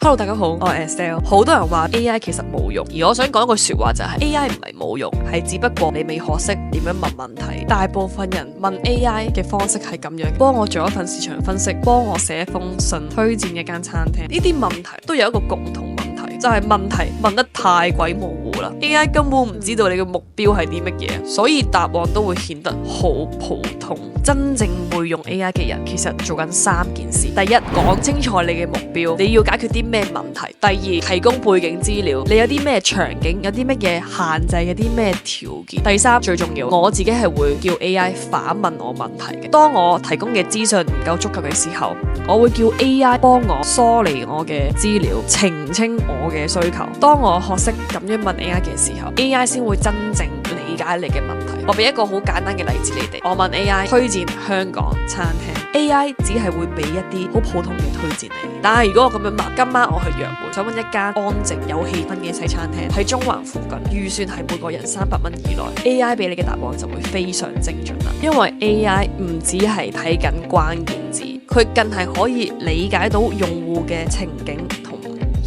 Hello， 大家好，我係 Estelle。好多人話 AI 其實冇用，而我想講一句說話就係 AI 唔係冇用，係只不過你未學識點樣問問題。大部分人問 AI 嘅方式係咁樣，幫我做一份市場分析，幫我寫一封信，推薦一間餐廳。呢啲問題都有一個共同問題，就係問題問得太鬼模糊啦。AI 根本唔知道你嘅目標係啲乜嘢，所以答案都會顯得好普通。真正會用 AI 嘅人，其實做緊3件事。第一，講清楚你嘅目標，你要解決啲咩問題。第二，提供背景資料，你有啲咩場景，有啲乜嘢限制，有啲咩條件。第三，最重要，我自己係會叫 AI 反問我問題嘅。當我提供嘅資訊唔夠足夠嘅時候，我會叫 AI 幫我梳理我嘅資料，澄清我嘅需求。當我學識咁樣問 AI 嘅時候， AI 先會真正理解你嘅問題。我俾一個好簡單嘅例子你哋，我問 AI 推薦香港餐廳， AI 只係會俾一啲好普通嘅推薦你。但係如果我咁樣問，今晚我去約會，想揾一間安靜有氣氛嘅西餐廳喺中環附近，預算係每個人300蚊以內， AI 俾你嘅答案就會非常精準啦。因為 AI 唔只係睇緊關鍵字，佢更係可以理解到用戶嘅情景同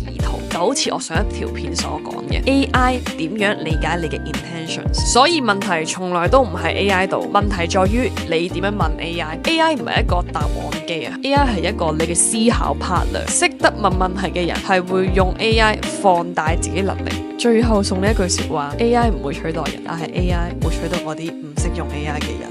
意圖，就好似我上一條片所講嘅 AI 點樣理解你嘅 intentions。所以問題從來都唔係 AI 度，問題在於你點樣問 AI。AI 唔係一個答案機啊， AI 係一個你嘅思考 partner。識得問問題嘅人係會用 AI 放大自己能力。最後送呢一句說話， AI 唔會取代人，但係 AI 會取代我啲唔識用 AI 嘅人。